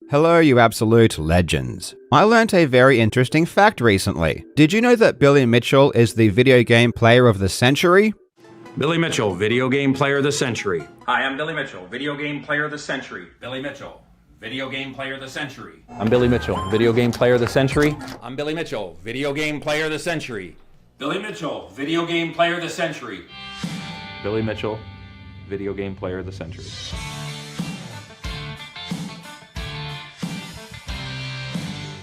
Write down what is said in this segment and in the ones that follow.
Hello, you absolute legends. I learnt a very interesting fact recently. Did you know that Billy Mitchell is the video game player of the century? Billy Mitchell, video game player of the century. Hi, I'm Billy Mitchell, video game player of the century. Billy Mitchell, video game player of the century. I'm Billy Mitchell, video game player of the century. I'm Billy Mitchell, video game player of the century. Billy Mitchell, video game player of the century. Billy Mitchell, video game player of the century.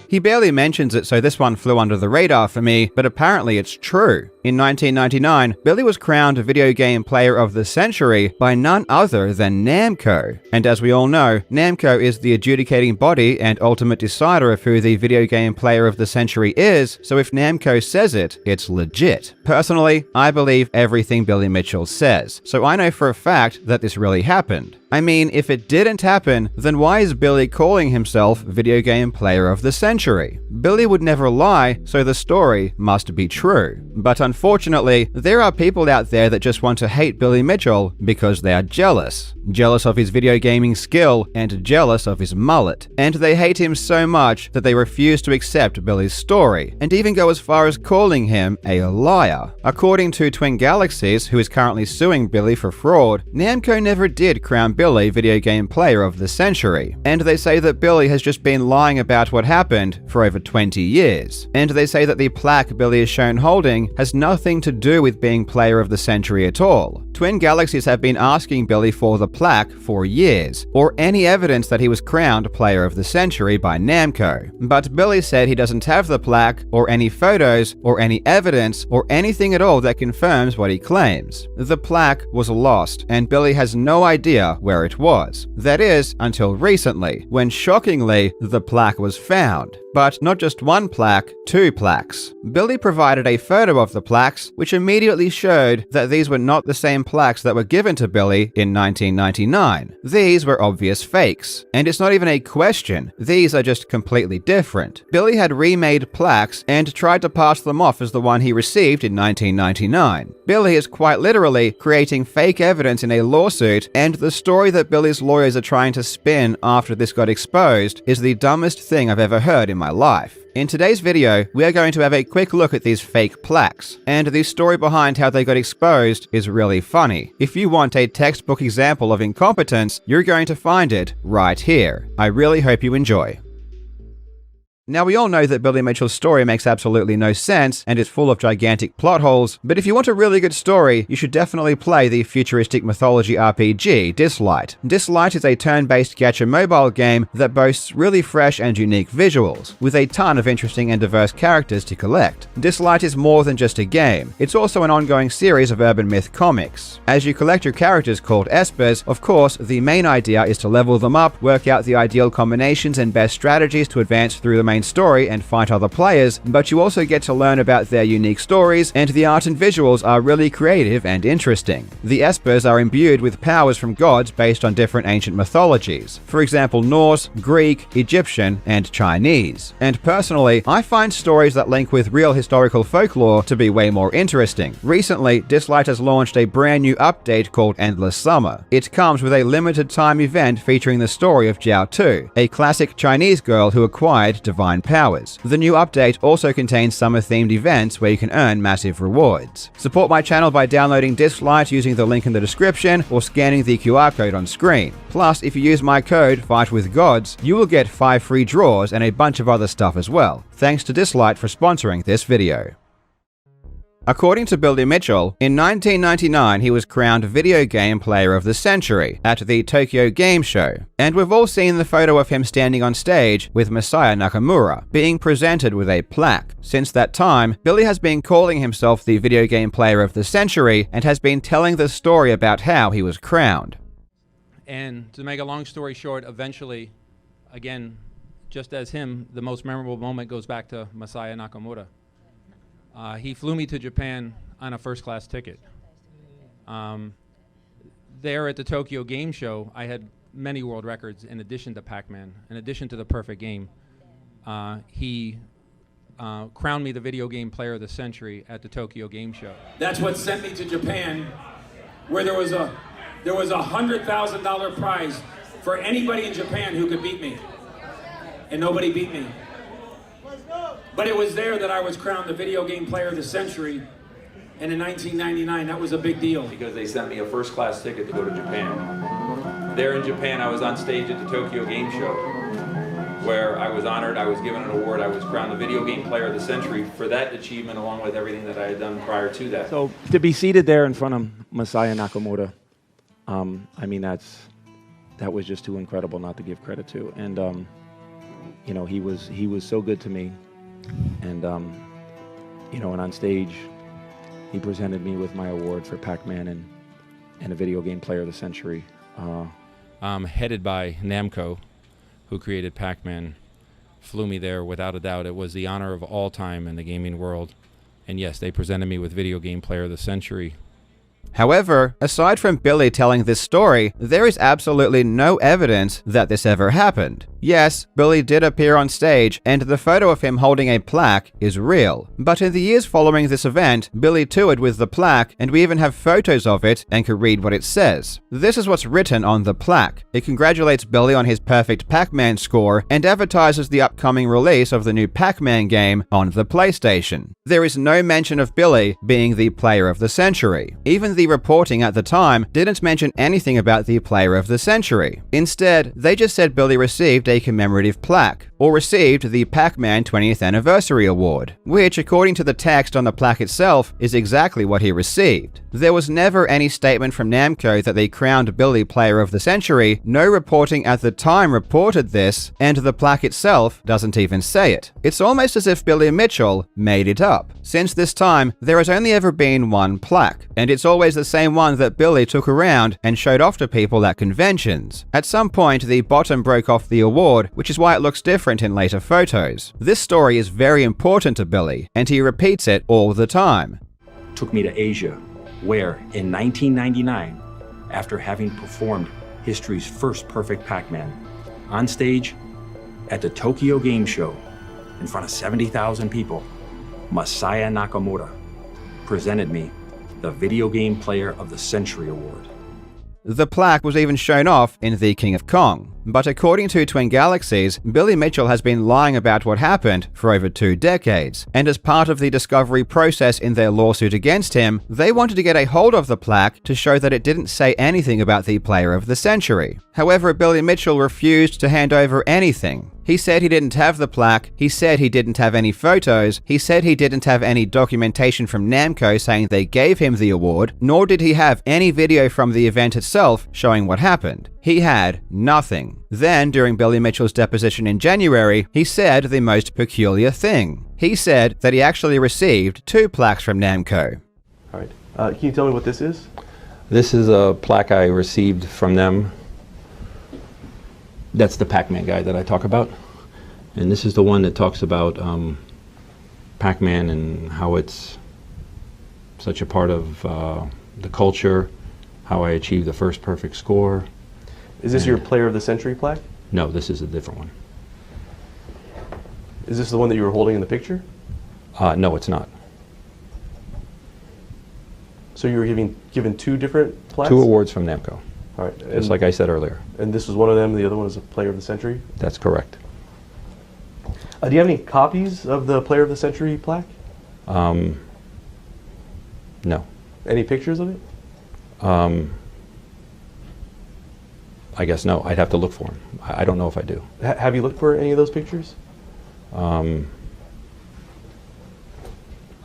He barely mentions it, so this one flew under the radar for me, but apparently it's true. In 1999, Billy was crowned Video Game Player of the Century by none other than Namco. And as we all know, Namco is the adjudicating body and ultimate decider of who the Video Game Player of the Century is, so if Namco says it, it's legit. Personally, I believe everything Billy Mitchell says, so I know for a fact that this really happened. I mean, if it didn't happen, then why is Billy calling himself Video Game Player of the Century? Billy would never lie, so the story must be true. But unfortunately, there are people out there that just want to hate Billy Mitchell because they are jealous. Jealous of his video gaming skill and jealous of his mullet. And they hate him so much that they refuse to accept Billy's story, and even go as far as calling him a liar. According to Twin Galaxies, who is currently suing Billy for fraud, Namco never did crown Billy Video Game Player of the Century, and they say that Billy has just been lying about what happened for over 20 years. And they say that the plaque Billy is shown holding has nothing to do with being Player of the Century at all. Twin Galaxies have been asking Billy for the plaque for years, or any evidence that he was crowned Player of the Century by Namco. But Billy said he doesn't have the plaque, or any photos, or any evidence, or anything at all that confirms what he claims. The plaque was lost, and Billy has no idea where it was. That is, until recently, when shockingly, the plaque was found. But not just one plaque, two plaques. Billy provided a photo of the plaques, which immediately showed that these were not the same plaques that were given to Billy in 1999. These were obvious fakes. And it's not even a question, these are just completely different. Billy had remade plaques and tried to pass them off as the one he received in 1999. Billy is quite literally creating fake evidence in a lawsuit, and the story that Billy's lawyers are trying to spin after this got exposed is the dumbest thing I've ever heard in my life. In today's video, we are going to have a quick look at these fake plaques, and the story behind how they got exposed is really funny. If you want a textbook example of incompetence, you're going to find it right here. I really hope you enjoy. Now, we all know that Billy Mitchell's story makes absolutely no sense and is full of gigantic plot holes, but if you want a really good story, you should definitely play the futuristic mythology RPG, Dislight. Dislight is a turn-based gacha mobile game that boasts really fresh and unique visuals, with a ton of interesting and diverse characters to collect. Dislight is more than just a game, it's also an ongoing series of urban myth comics. As you collect your characters called espers, of course, the main idea is to level them up, work out the ideal combinations and best strategies to advance through the main story and fight other players, but you also get to learn about their unique stories, and the art and visuals are really creative and interesting. The espers are imbued with powers from gods based on different ancient mythologies, for example Norse, Greek, Egyptian, and Chinese. And personally, I find stories that link with real historical folklore to be way more interesting. Recently, Dislight has launched a brand new update called Endless Summer. It comes with a limited time event featuring the story of Jiao Tu, a classic Chinese girl who acquired divine powers. The new update also contains summer-themed events where you can earn massive rewards. Support my channel by downloading Dislight using the link in the description or scanning the QR code on screen. Plus, if you use my code FIGHTWITHGODS, you will get 5 free draws and a bunch of other stuff as well. Thanks to Dislight for sponsoring this video. According to Billy Mitchell, in 1999 he was crowned Video Game Player of the Century at the Tokyo Game Show, and we've all seen the photo of him standing on stage with Masaya Nakamura, being presented with a plaque. Since that time, Billy has been calling himself the Video Game Player of the Century and has been telling the story about how he was crowned. And to make a long story short, eventually, again, just as him, the most memorable moment goes back to Masaya Nakamura. He flew me to Japan on a first-class ticket. There at the Tokyo Game Show, I had many world records in addition to Pac-Man, in addition to the perfect game. He crowned me the Video Game Player of the Century at the Tokyo Game Show. That's what sent me to Japan, where there was a $100,000 prize for anybody in Japan who could beat me. and nobody beat me. But it was there that I was crowned the video game player of the century, and in 1999, that was a big deal. Because they sent me a first-class ticket to go to Japan. There in Japan, I was on stage at the Tokyo Game Show, where I was honored, I was given an award, I was crowned the video game player of the century for that achievement, along with everything that I had done prior to that. So to be seated there in front of Masaya Nakamura, I mean, that was just too incredible not to give credit to. And you know, he was so good to me. And you know, and on stage, he presented me with my award for Pac-Man and a video game player of the century. Headed by Namco, who created Pac-Man, flew me there without a doubt. It was the honor of all time in the gaming world. And yes, they presented me with video game player of the century. However, aside from Billy telling this story, there is absolutely no evidence that this ever happened. Yes, Billy did appear on stage, and the photo of him holding a plaque is real. But in the years following this event, Billy toured with the plaque, and we even have photos of it and can read what it says. This is what's written on the plaque. It congratulates Billy on his perfect Pac-Man score and advertises the upcoming release of the new Pac-Man game on the PlayStation. There is no mention of Billy being the player of the century. Even the reporting at the time didn't mention anything about the player of the century. Instead, they just said Billy received a commemorative plaque, or received the Pac-Man 20th Anniversary Award, which, according to the text on the plaque itself, is exactly what he received. There was never any statement from Namco that they crowned Billy Player of the Century, no reporting at the time reported this, and the plaque itself doesn't even say it. It's almost as if Billy Mitchell made it up. Since this time, there has only ever been one plaque, and it's always the same one that Billy took around and showed off to people at conventions. At some point, the bottom broke off the award, which is why it looks different in later photos. This story is very important to Billy, and he repeats it all the time. Took me to Asia, where in 1999, after having performed history's first perfect Pac-Man, on stage at the Tokyo Game Show in front of 70,000 people, Masaya Nakamura presented me the Video Game Player of the Century Award. The plaque was even shown off in The King of Kong. But according to Twin Galaxies, Billy Mitchell has been lying about what happened for over 2 decades, and as part of the discovery process in their lawsuit against him, they wanted to get a hold of the plaque to show that it didn't say anything about the player of the century. However, Billy Mitchell refused to hand over anything. He said he didn't have the plaque, he said he didn't have any photos, he said he didn't have any documentation from Namco saying they gave him the award, nor did he have any video from the event itself showing what happened. He had nothing. Then, during Billy Mitchell's deposition in January, he said the most peculiar thing. He said that he actually received 2 plaques from Namco. All right. Can you tell me what this is? This is a plaque I received from them. That's the Pac-Man guy that I talk about. And this is the one that talks about Pac-Man and how it's such a part of the culture, how I achieved the first perfect score. Is this your Player of the Century plaque? No, this is a different one. Is this the one that you were holding in the picture? No, it's not. So you were given 2 different plaques? 2 awards from Namco. All right. Just like I said earlier. And this was one of them, the other one was a Player of the Century? That's correct. Do you have any copies of the Player of the Century plaque? No. Any pictures of it? I guess no. I'd have to look for them. I don't know if I do. Have you looked for any of those pictures? I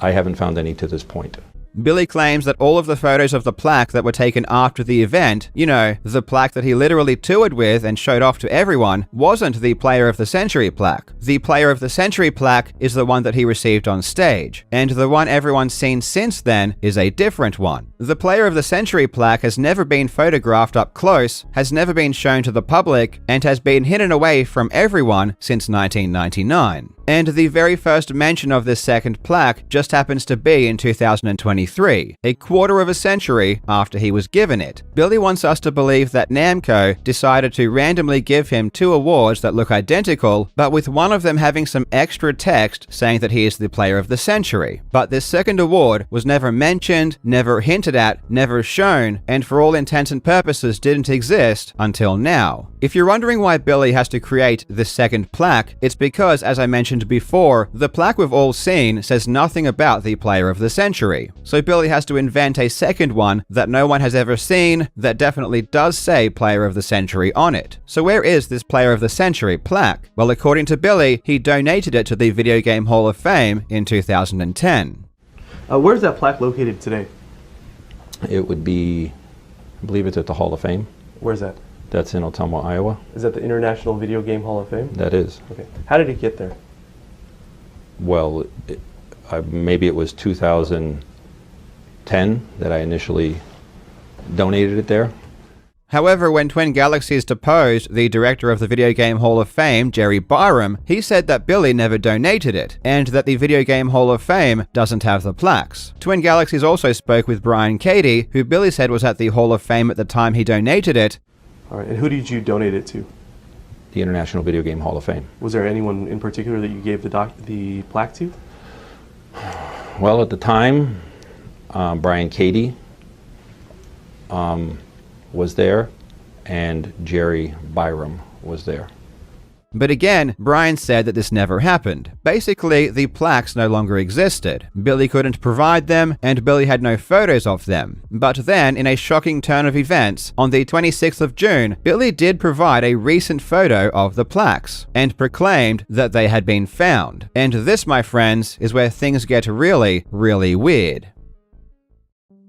haven't found any to this point. Billy claims that all of the photos of the plaque that were taken after the event, you know, the plaque that he literally toured with and showed off to everyone, wasn't the Player of the Century plaque. The Player of the Century plaque is the one that he received on stage, and the one everyone's seen since then is a different one. The Player of the Century plaque has never been photographed up close, has never been shown to the public, and has been hidden away from everyone since 1999. And the very first mention of this second plaque just happens to be in 2023. 1993, a quarter of a century after he was given it. Billy wants us to believe that Namco decided to randomly give him 2 awards that look identical, but with one of them having some extra text saying that he is the player of the century. But this second award was never mentioned, never hinted at, never shown, and for all intents and purposes didn't exist until now. If you're wondering why Billy has to create this second plaque, it's because, as I mentioned before, the plaque we've all seen says nothing about the player of the century. So Billy has to invent a second one that no one has ever seen that definitely does say player of the century on it. So where is this player of the century plaque? Well, according to Billy, he donated it to the Video Game Hall of Fame in 2010. Where's that plaque located today? It would be, I believe it's at the Hall of Fame. Where's that? That's in Ottumwa, Iowa. Is that the International Video Game Hall of Fame? That is. Okay. How did it get there? Well, maybe it was 2010 that I initially donated it there. However, when Twin Galaxies deposed the director of the Video Game Hall of Fame, Jerry Byram, he said that Billy never donated it, and that the Video Game Hall of Fame doesn't have the plaques. Twin Galaxies also spoke with Brian Cady, who Billy said was at the Hall of Fame at the time he donated it. All right, and who did you donate it to? The International Video Game Hall of Fame. Was there anyone in particular that you gave the plaque to? Well, at the time, Brian Cady was there, and Jerry Byram was there. But again, Brian said that this never happened. Basically, the plaques no longer existed. Billy couldn't provide them, and Billy had no photos of them. But then, in a shocking turn of events, on the 26th of June, Billy did provide a recent photo of the plaques, and proclaimed that they had been found. And this, my friends, is where things get really, really weird.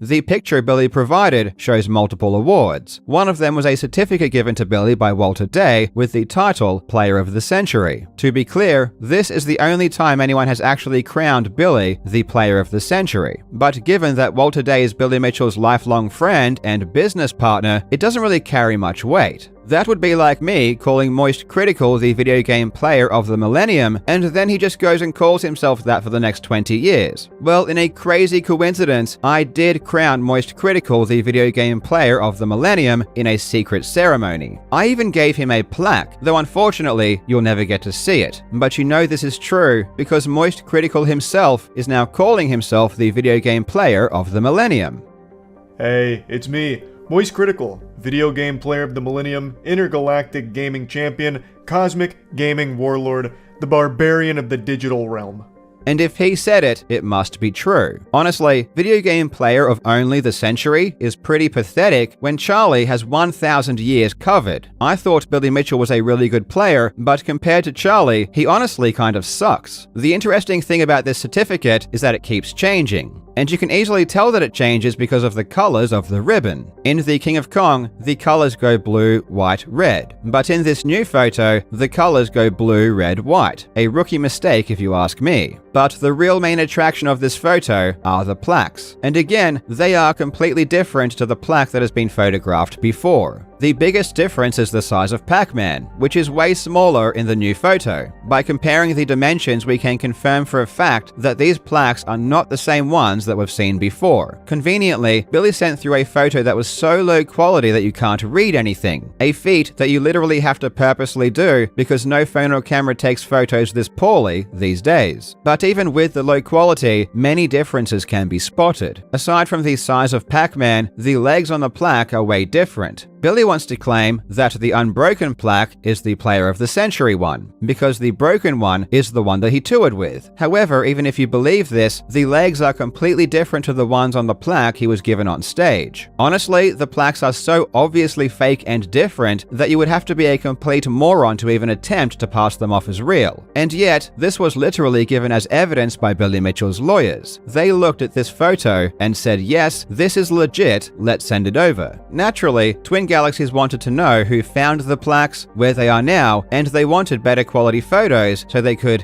The picture Billy provided shows multiple awards. One of them was a certificate given to Billy by Walter Day with the title Player of the Century. To be clear, this is the only time anyone has actually crowned Billy the Player of the Century. But given that Walter Day is Billy Mitchell's lifelong friend and business partner, it doesn't really carry much weight. That would be like me calling Moist Critical the Video Game Player of the Millennium, and then he just goes and calls himself that for the next 20 years. Well, in a crazy coincidence, I did crown Moist Critical the Video Game Player of the Millennium in a secret ceremony. I even gave him a plaque, though unfortunately, you'll never get to see it. But you know this is true, because Moist Critical himself is now calling himself the Video Game Player of the Millennium. Hey, it's me, Moist Critical, Video Game Player of the Millennium, Intergalactic Gaming Champion, Cosmic Gaming Warlord, the Barbarian of the Digital Realm. And if he said it, it must be true. Honestly, Video Game Player of only the Century is pretty pathetic when Charlie has 1,000 years covered. I thought Billy Mitchell was a really good player, but compared to Charlie, he honestly kind of sucks. The interesting thing about this certificate is that it keeps changing. And you can easily tell that it changes because of the colors of the ribbon. In the King of Kong, the colors go blue, white, red. But in this new photo, the colors go blue, red, white. A rookie mistake if you ask me. But the real main attraction of this photo are the plaques. And again, they are completely different to the plaque that has been photographed before. The biggest difference is the size of Pac-Man, which is way smaller in the new photo. By comparing the dimensions, we can confirm for a fact that these plaques are not the same ones that we've seen before. Conveniently, Billy sent through a photo that was so low quality that you can't read anything. A feat that you literally have to purposely do because no phone or camera takes photos this poorly these days. But even with the low quality, many differences can be spotted. Aside from the size of Pac-Man, the legs on the plaque are way different. Billy wants to claim that the unbroken plaque is the Player of the Century one, because the broken one is the one that he toured with. However, even if you believe this, the legs are completely different to the ones on the plaque he was given on stage. Honestly, the plaques are so obviously fake and different that you would have to be a complete moron to even attempt to pass them off as real. And yet, this was literally given as evidence by Billy Mitchell's lawyers. They looked at this photo and said, yes, this is legit, let's send it over. Naturally, Twin Galaxies wanted to know who found the plaques, where they are now, and they wanted better quality photos so they could,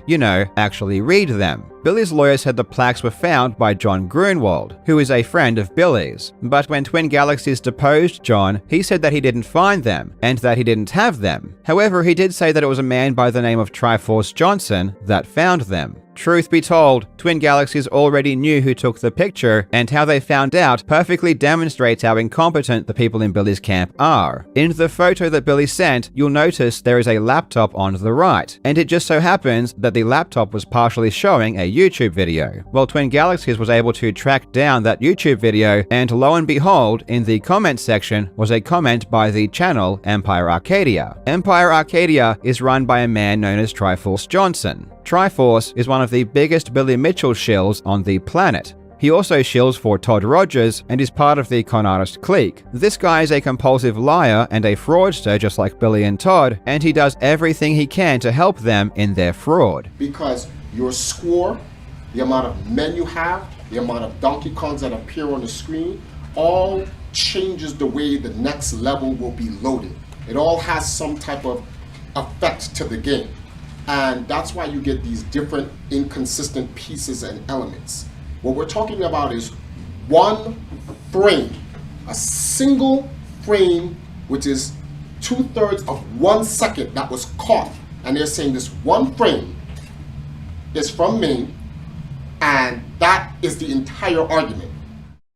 actually read them. Billy's lawyer said the plaques were found by John Grunwald, who is a friend of Billy's. But when Twin Galaxies deposed John, he said that he didn't find them, and that he didn't have them. However, he did say that it was a man by the name of Triforce Johnson that found them. Truth be told, Twin Galaxies already knew who took the picture, and how they found out perfectly demonstrates how incompetent the people in Billy's camp are. In the photo that Billy sent, you'll notice there is a laptop on the right, and it just so happens that the laptop was partially showing a YouTube video. Well, Twin Galaxies was able to track down that YouTube video, and lo and behold, in the comment section was a comment by the channel Empire Arcadia. Empire Arcadia is run by a man known as Triforce Johnson. Triforce is one of the biggest Billy Mitchell shills on the planet. He also shills for Todd Rogers and is part of the con artist clique. This guy is a compulsive liar and a fraudster just like Billy and Todd, and he does everything he can to help them in their fraud. Because your score, the amount of men you have, the amount of Donkey Kongs that appear on the screen, all changes the way the next level will be loaded. It all has some type of effect to the game. And that's why you get these different inconsistent pieces and elements. What we're talking about is one frame, a single frame, which is 2/3 of 1 second that was caught. And they're saying this one frame is from me, and that is the entire argument.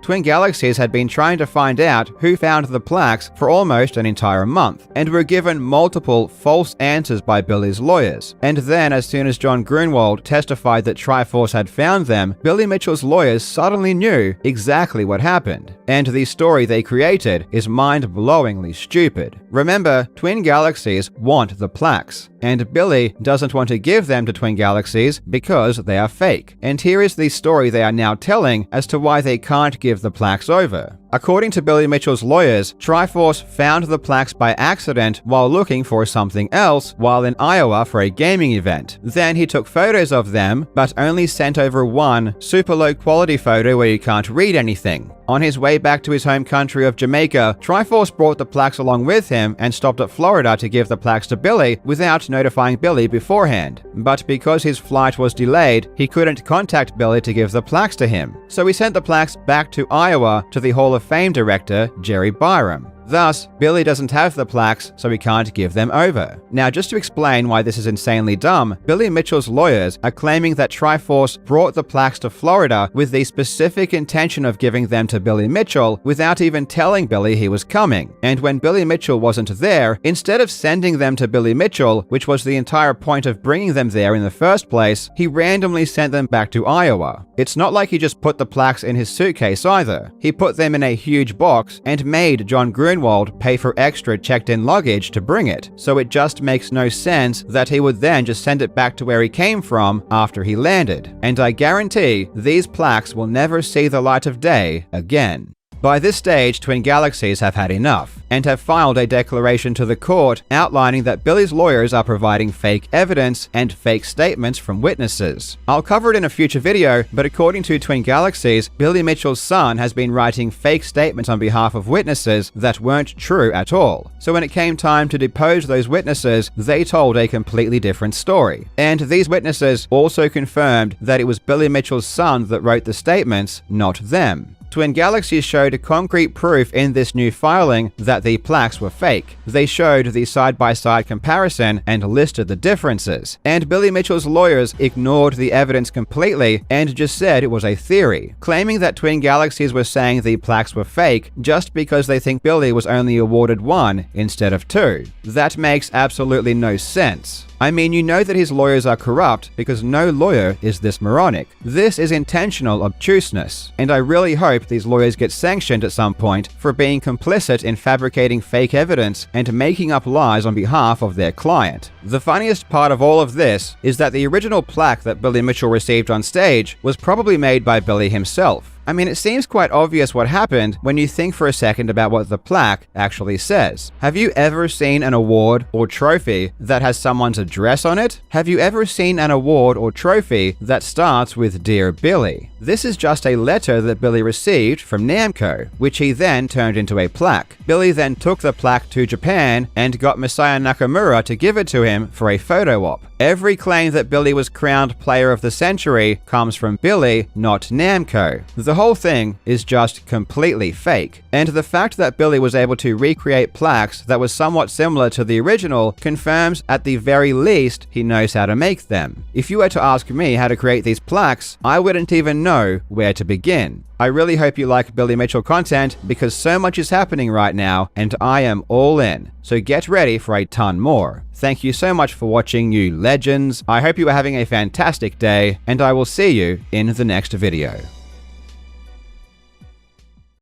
Twin Galaxies had been trying to find out who found the plaques for almost an entire month, and were given multiple false answers by Billy's lawyers. And then, as soon as John Grunwald testified that Triforce had found them, Billy Mitchell's lawyers suddenly knew exactly what happened. And the story they created is mind-blowingly stupid. Remember, Twin Galaxies want the plaques, and Billy doesn't want to give them to Twin Galaxies because they are fake. And here is the story they are now telling as to why they can't give the plaques over. According to Billy Mitchell's lawyers, Triforce found the plaques by accident while looking for something else while in Iowa for a gaming event. Then he took photos of them, but only sent over one super low quality photo where you can't read anything. On his way back to his home country of Jamaica, Triforce brought the plaques along with him and stopped at Florida to give the plaques to Billy without notifying Billy beforehand. But because his flight was delayed, he couldn't contact Billy to give the plaques to him. So he sent the plaques back to Iowa to the Hall of Fame director, Jerry Byram. Thus, Billy doesn't have the plaques, so he can't give them over. Now, just to explain why this is insanely dumb, Billy Mitchell's lawyers are claiming that Triforce brought the plaques to Florida with the specific intention of giving them to Billy Mitchell without even telling Billy he was coming. And when Billy Mitchell wasn't there, instead of sending them to Billy Mitchell, which was the entire point of bringing them there in the first place, he randomly sent them back to Iowa. It's not like he just put the plaques in his suitcase either. He put them in a huge box and made John Grunwald pay for extra checked-in luggage to bring it, so it just makes no sense that he would then just send it back to where he came from after he landed. And I guarantee these plaques will never see the light of day again. By this stage, Twin Galaxies have had enough, and have filed a declaration to the court outlining that Billy's lawyers are providing fake evidence and fake statements from witnesses. I'll cover it in a future video, but according to Twin Galaxies, Billy Mitchell's son has been writing fake statements on behalf of witnesses that weren't true at all. So when it came time to depose those witnesses, they told a completely different story. And these witnesses also confirmed that it was Billy Mitchell's son that wrote the statements, not them. Twin Galaxies showed concrete proof in this new filing that the plaques were fake. They showed the side-by-side comparison and listed the differences. And Billy Mitchell's lawyers ignored the evidence completely and just said it was a theory, claiming that Twin Galaxies were saying the plaques were fake just because they think Billy was only awarded 1 instead of 2. That makes absolutely no sense. I mean, you know that his lawyers are corrupt because no lawyer is this moronic. This is intentional obtuseness, and I really hope these lawyers get sanctioned at some point for being complicit in fabricating fake evidence and making up lies on behalf of their client. The funniest part of all of this is that the original plaque that Billy Mitchell received on stage was probably made by Billy himself. I mean, it seems quite obvious what happened when you think for a second about what the plaque actually says. Have you ever seen an award or trophy that has someone's address on it? Have you ever seen an award or trophy that starts with Dear Billy? This is just a letter that Billy received from Namco, which he then turned into a plaque. Billy then took the plaque to Japan and got Masaya Nakamura to give it to him for a photo op. Every claim that Billy was crowned Player of the Century comes from Billy, not Namco. The whole thing is just completely fake. And the fact that Billy was able to recreate plaques that was somewhat similar to the original confirms at the very least he knows how to make them. If you were to ask me how to create these plaques, I wouldn't even know where to begin. I really hope you like Billy Mitchell content because so much is happening right now and I am all in. So get ready for a ton more. Thank you so much for watching, you legends. I hope you are having a fantastic day and I will see you in the next video.